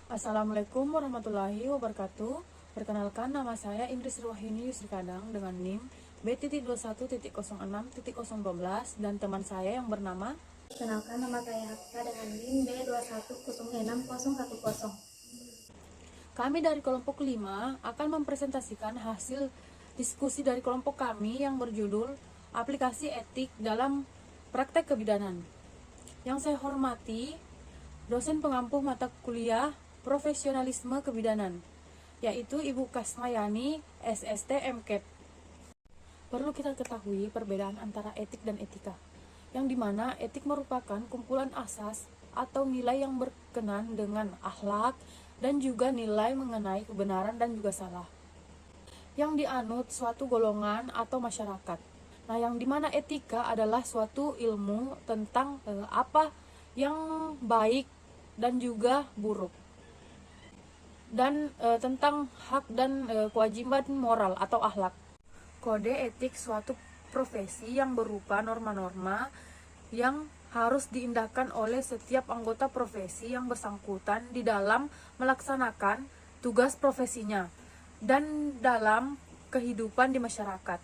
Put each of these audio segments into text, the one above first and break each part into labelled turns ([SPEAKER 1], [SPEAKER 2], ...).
[SPEAKER 1] Assalamualaikum warahmatullahi wabarakatuh. Perkenalkan, nama saya Indris Ruwahini Yusri Kadang dengan NIM B.21.06.012 dan teman saya yang bernama.
[SPEAKER 2] Perkenalkan, nama saya Hafsa dengan NIM B21061010.
[SPEAKER 1] Kami dari kelompok 5 akan mempresentasikan hasil diskusi dari kelompok kami yang berjudul Aplikasi Etik dalam Praktek Kebidanan. Yang saya hormati dosen pengampu mata kuliah Profesionalisme Kebidanan, yaitu Ibu Kasmayani, SST MKEP. Perlu kita ketahui perbedaan antara etik dan etika, yang dimana etik merupakan kumpulan asas atau nilai yang berkenan dengan akhlak dan juga nilai mengenai kebenaran dan juga salah, yang dianut suatu golongan atau masyarakat. Nah, yang dimana etika adalah suatu ilmu tentang apa yang baik dan juga buruk, dan tentang hak dan kewajiban moral atau akhlak. Kode etik suatu profesi yang berupa norma-norma yang harus diindahkan oleh setiap anggota profesi yang bersangkutan di dalam melaksanakan tugas profesinya dan dalam kehidupan di masyarakat.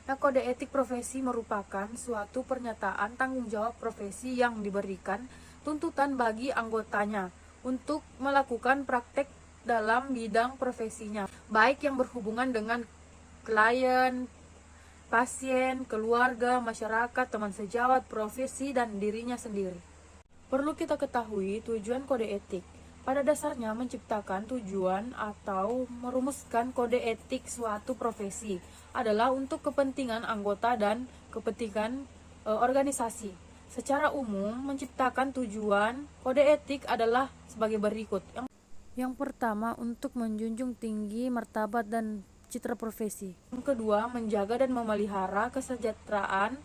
[SPEAKER 1] Nah, kode etik profesi merupakan suatu pernyataan tanggung jawab profesi yang diberikan tuntutan bagi anggotanya untuk melakukan praktek dalam bidang profesinya, baik yang berhubungan dengan klien, pasien, keluarga, masyarakat, teman sejawat, profesi, dan dirinya sendiri. Perlu kita ketahui tujuan kode etik. Pada dasarnya menciptakan tujuan atau merumuskan kode etik suatu profesi adalah untuk kepentingan anggota dan kepentingan organisasi. Secara umum, menciptakan tujuan kode etik adalah sebagai berikut. Yang pertama, untuk menjunjung tinggi martabat dan citra profesi. Yang kedua, menjaga dan memelihara kesejahteraan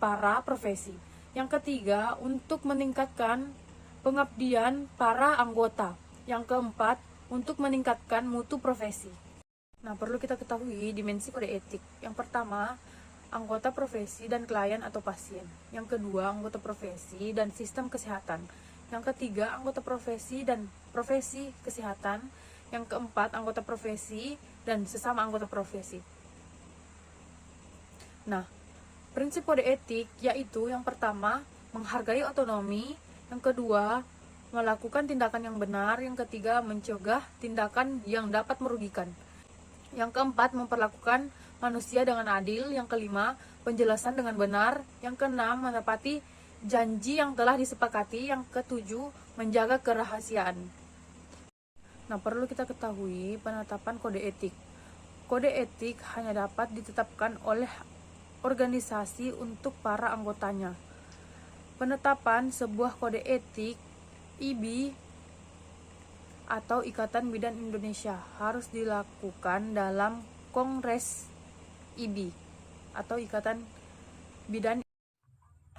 [SPEAKER 1] para profesi. Yang ketiga, untuk meningkatkan pengabdian para anggota. Yang keempat, untuk meningkatkan mutu profesi. Nah, perlu kita ketahui dimensi kode etik. Yang pertama, anggota profesi dan klien atau pasien. Yang kedua, anggota profesi dan sistem kesehatan. Yang ketiga, anggota profesi dan profesi kesehatan. Yang keempat, anggota profesi dan sesama anggota profesi. Nah, prinsip kode etik yaitu yang pertama, menghargai otonomi. Yang kedua, melakukan tindakan yang benar. Yang ketiga, mencegah tindakan yang dapat merugikan. Yang keempat, memperlakukan manusia dengan adil. Yang kelima, penjelasan dengan benar. Yang keenam, menepati janji yang telah disepakati. Yang ketujuh, menjaga kerahasiaan. Nah, perlu kita ketahui penetapan kode etik. Kode etik hanya dapat ditetapkan oleh organisasi untuk para anggotanya. Penetapan sebuah kode etik IBI atau Ikatan Bidan Indonesia harus dilakukan dalam Kongres IBI atau Ikatan Bidan.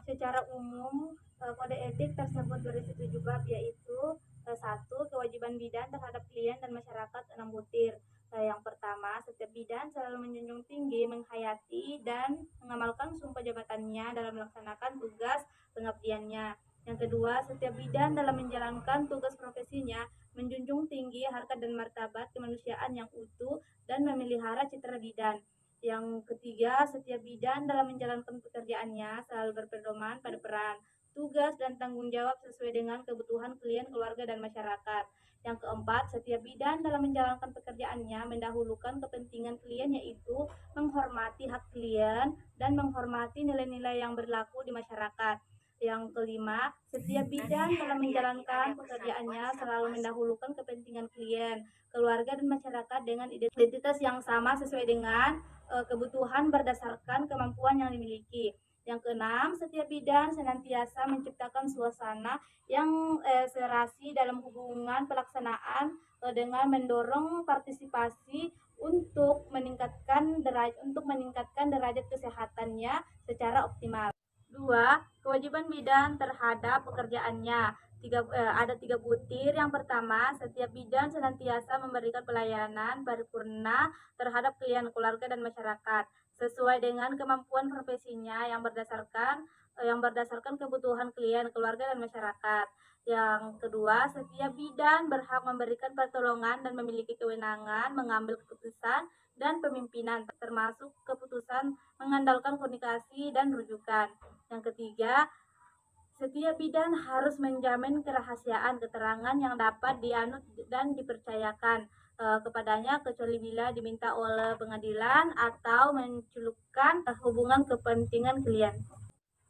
[SPEAKER 2] Secara umum, kode etik tersebut berisi 7 bab, yaitu 1. Kewajiban bidan terhadap klien dan masyarakat 6 butir. Yang pertama, setiap bidan selalu menjunjung tinggi, menghayati, dan mengamalkan sumpah jabatannya dalam melaksanakan tugas pengabdiannya. Yang kedua, setiap bidan dalam menjalankan tugas profesinya menjunjung tinggi harkat dan martabat kemanusiaan yang utuh dan memelihara citra bidan. Yang ketiga, setiap bidan dalam menjalankan pekerjaannya selalu berpedoman pada peran, tugas, dan tanggung jawab sesuai dengan kebutuhan klien, keluarga, dan masyarakat. Yang keempat, setiap bidan dalam menjalankan pekerjaannya mendahulukan kepentingan klien, yaitu menghormati hak klien dan menghormati nilai-nilai yang berlaku di masyarakat. Yang kelima, setiap bidan dalam menjalankan pekerjaannya selalu mendahulukan kepentingan klien, keluarga, dan masyarakat dengan identitas yang sama sesuai dengan kebutuhan berdasarkan kemampuan yang dimiliki. Yang keenam, setiap bidan senantiasa menciptakan suasana yang serasi dalam hubungan pelaksanaan dengan mendorong partisipasi untuk meningkatkan derajat kesehatannya secara optimal. 2. Kewajiban bidan terhadap pekerjaannya. Ada 3 butir. Yang pertama, setiap bidan senantiasa memberikan pelayanan paripurna terhadap klien, keluarga, dan masyarakat sesuai dengan kemampuan profesinya yang berdasarkan kebutuhan klien, keluarga, dan masyarakat. Yang kedua, setiap bidan berhak memberikan pertolongan dan memiliki kewenangan mengambil keputusan dan pemimpinan, termasuk keputusan mengandalkan komunikasi dan rujukan. Yang ketiga, setiap bidan harus menjamin kerahasiaan keterangan yang dapat dianut dan dipercayakan kepadanya kecuali bila diminta oleh pengadilan atau menculupkan hubungan kepentingan klien.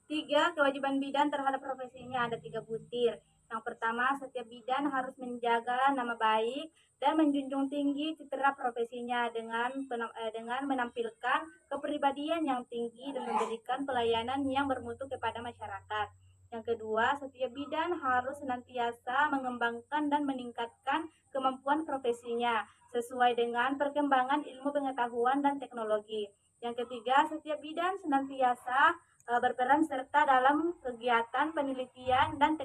[SPEAKER 2] 3. Kewajiban bidan terhadap profesinya ada 3 butir. Yang pertama, setiap bidan harus menjaga nama baik dan menjunjung tinggi citra profesinya dengan menampilkan kepribadian yang tinggi dan memberikan pelayanan yang bermutu kepada masyarakat. Yang kedua, setiap bidan harus senantiasa mengembangkan dan meningkatkan kemampuan profesinya sesuai dengan perkembangan ilmu pengetahuan dan teknologi. Yang ketiga, setiap bidan senantiasa berperan serta dalam kegiatan penelitian dan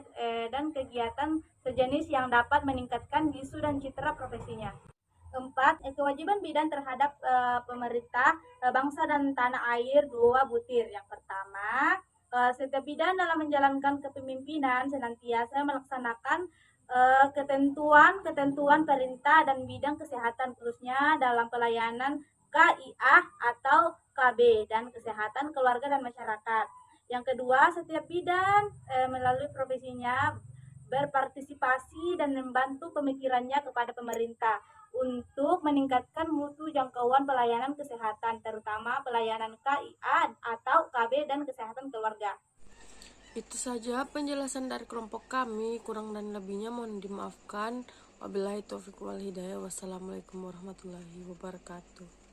[SPEAKER 2] kegiatan sejenis yang dapat meningkatkan isu dan citra profesinya. 4. Kewajiban bidan terhadap pemerintah, bangsa dan tanah air 2 butir. Yang pertama, setiap bidan dalam menjalankan kepemimpinan senantiasa melaksanakan ketentuan perintah dan bidang kesehatan, khususnya dalam pelayanan KIA atau KB dan kesehatan keluarga dan masyarakat. Yang kedua, setiap bidan melalui profesinya berpartisipasi dan membantu pemikirannya kepada pemerintah untuk meningkatkan mutu jangkauan pelayanan kesehatan, terutama pelayanan KIA atau KB dan kesehatan keluarga.
[SPEAKER 3] Itu saja penjelasan dari kelompok kami, kurang dan lebihnya mohon dimaafkan. Wabillahi taufiq wal hidayah. Wassalamualaikum warahmatullahi wabarakatuh.